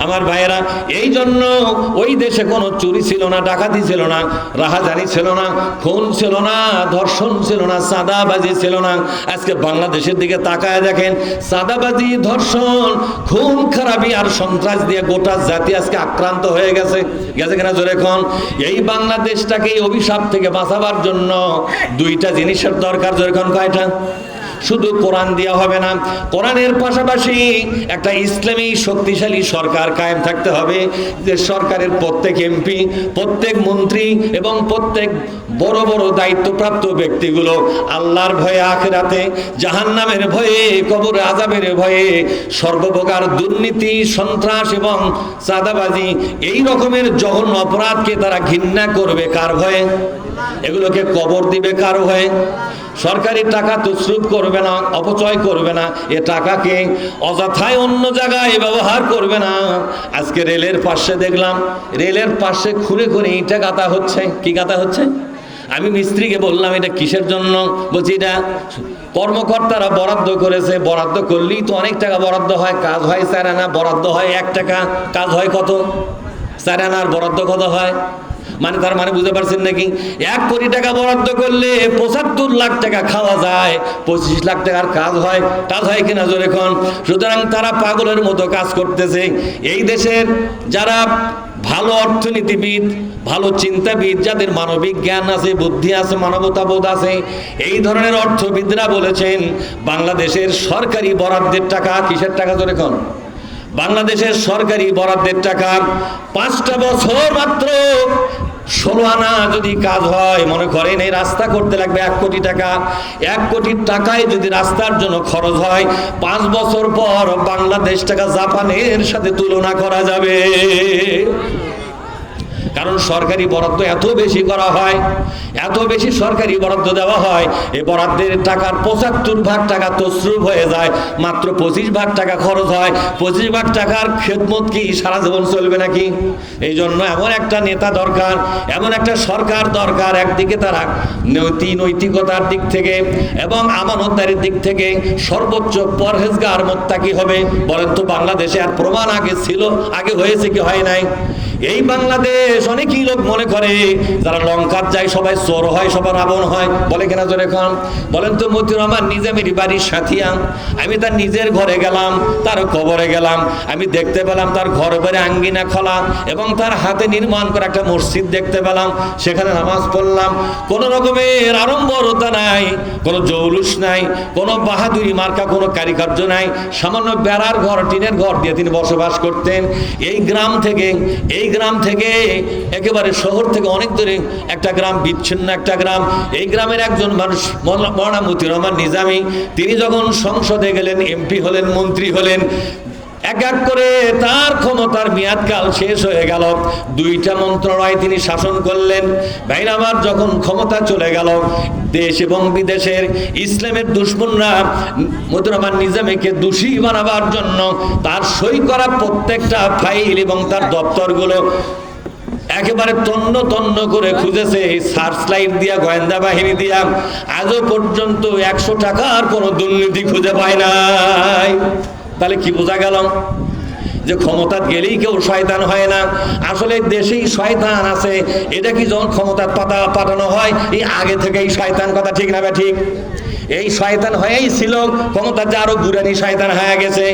আমার ভাইয়েরা, এই জন্য ওই দেশে কোনো চুরি ছিল না, ডাকাতি ছিল না, রাহাজানি ছিল না, খুন ছিল না, ধর্ষণ ছিল না, চাঁদাবাজি ছিল না। আজকে বাংলাদেশের দিকে তাকায় দেখেন, চাঁদাবাজি, ধর্ষণ, খুন খারাপি আর সন্ত্রাস দিয়ে গোটা জাতি আজকে আক্রান্ত হয়ে গেছে কিনা জোরে কোন? এই বাংলাদেশটাকে এই অভিশাপ থেকে বাঁচাবার জন্য দুইটা জিনিসের দরকার। জোরে কোন কয়টা? শুধু কোরআন দেওয়া হবে না, কোরআনের পাশাপাশি একটা ইসলামী শক্তিশালী সরকার কায়েম থাকতে হবে। যে সরকারের প্রত্যেক এমপি, প্রত্যেক মন্ত্রী এবং প্রত্যেক বড় বড় দায়িত্বপ্রাপ্ত ব্যক্তিগুলো আল্লাহর ভয়ে, আখিরাতে জাহান্নামের ভয়ে, কবরে আযাবের ভয়ে সর্বপ্রকার দুর্নীতি, সন্ত্রাস এবং চাঁদাবাজি এই রকমের জঘন্য অপরাধকে তারা ঘৃণা করবে কার ভয়ে? এগুলোকে কবর দিবে কার ভয়ে? সরকারি টাকা তছরুপ করবে না, অপচয় করবে না, এ টাকাকে অযথায় অন্য জায়গায় ব্যবহার করবে না। আজকে রেলের পাশে দেখলাম, রেলের পাশে খুঁড়ে খুঁড়ে ইটা গাঁথা হচ্ছে। কি গাঁথা হচ্ছে? আমি মিস্ত্রিকে বললাম এটা কিসের জন্য? বলছি এটা কর্মকর্তারা বরাদ্দ করেছে, বরাদ্দ করলেই তো অনেক টাকা বরাদ্দ হয়। কাজ হয় 4 আনা, বরাদ্দ হয় 1 টাকা। কাজ হয় কত? 4 আনার বরাদ্দ কত হয়? মানে তার মানে বুঝতে পারছেন নাকি? 1 কোটি টাকা বরাদ্দ করলে 75 লাখ টাকা খাওয়া যায়, 25 লাখ টাকার কাজ হয়। কাজ হয় কিনা জোরে এখন? সুতরাং তারা পাগলের মতো কাজ করতেছে। এই দেশের যারা ভালো অর্থনীতিবিদ, ভালো চিন্তাবিদ, যাদের মানবিক জ্ঞান আছে, বুদ্ধি আছে, মানবতাবোধ আছে, এই ধরনের অর্থবিদরা বলেছেন বাংলাদেশের সরকারি বরাদ্দের টাকা, কিসের টাকা জোরে এখন? বাংলাদেশের সরকারি বরাদ্দের টাকা 5টা বছর মাত্র 16 আনা যদি কাজ হয়, মনে করেন এই রাস্তা করতে লাগবে 1 কোটি টাকা। 1 কোটি টাকায় যদি রাস্তার জন্য খরচ হয়, 5 বছর পর বাংলাদেশ টাকা জাপানের সাথে তুলনা করা যাবে। কারণ সরকারি বরাদ্দ এত বেশি করা হয়, এত বেশি সরকারি বরাদ্দ দেওয়া হয়, এই বরাদ্দের টাকার 75 ভাগ টাকা তছরুপ হয়ে যায়, মাত্র 25 ভাগ টাকা খরচ হয়। 25 ভাগ টাকার খেদমত কি সারা জীবন চলবে নাকি? এই জন্য এমন একটা নেতা দরকার, এমন একটা সরকার দরকার, একদিকে তারা নৈতিকতার দিক থেকে এবং আমানতদারির দিক থেকে সর্বোচ্চ পরহেজগার মুত্তাকি হবে। বলেন তো বাংলাদেশে আর প্রমাণ আগে ছিল, আগে হয়েছে কি হয় নাই? এই বাংলাদেশ অনেকই লোক মনে করে যারা লঙ্কার যায় সবাই চোর হয়, সবার রাবণ হয়, বলে কিনা জোরে এখন? বলেন তো মতিউর রহমান নিজামীর বাড়ির সাথিয়া, আমি তার নিজের ঘরে গেলাম, তার কবরে গেলাম, আমি দেখতে পেলাম তার ঘরে বাড়ি আঙ্গিনা খোলা এবং তার হাতে নির্মাণ করা একটা মসজিদ দেখতে পেলাম, সেখানে নামাজ পড়লাম। কোন রকমের আড়ম্বরতা নাই, কোনো জৌলুস নাই, কোনো বাহাদুরি মার্কা কোনো কারিকার্য নাই, সামান্য বেড়ার ঘর, টিনের ঘর দিয়ে তিনি বসবাস করতেন। এই গ্রাম থেকে একেবারে শহর থেকে অনেক দূরে একটা গ্রাম, বিচ্ছিন্ন একটা গ্রাম। এই গ্রামের একজন মানুষ মওলানা মতিউর রহমান নিজামী, তিনি যখন সংসদে গেলেন, এমপি হলেন, মন্ত্রী হলেন, এক এক করে তার ক্ষমতার মেয়াদকাল শেষ হয়ে গেল। 2টা মন্ত্রণালয় তিনি শাসন করলেন। ভাইরা আমার, যখন ক্ষমতা চলে গেল, দেশ এবং বিদেশের ইসলামের দুশমনরা মতিউর রহমান নিজামীকে দোষী বানাবার জন্য তার সই করা প্রত্যেকটা ফাইল এবং তার দপ্তরগুলো একেবারে তন্ন তন্ন করে খুঁজেছে, সার্চ লাইট দিয়া, গোয়েন্দা বাহিনী দিয়া। আজও পর্যন্ত 100 টাকার কোনো দুর্নীতি খুঁজে পায় নাই। তাহলে কি বোঝা গেল? যে ক্ষমতা গেলেই কেউ শয়তান হয় না। আসলে দেশেই শয়তান আছে, এটা কি যখন ক্ষমতা পাঠানো হয় এই আগে থেকেই শয়তান, কথা ঠিক না? ঠিক। এই শয়তান হয়েই ছিল, ক্ষমতা যে আরো গুরানি শয়তান হয়ে গেছে।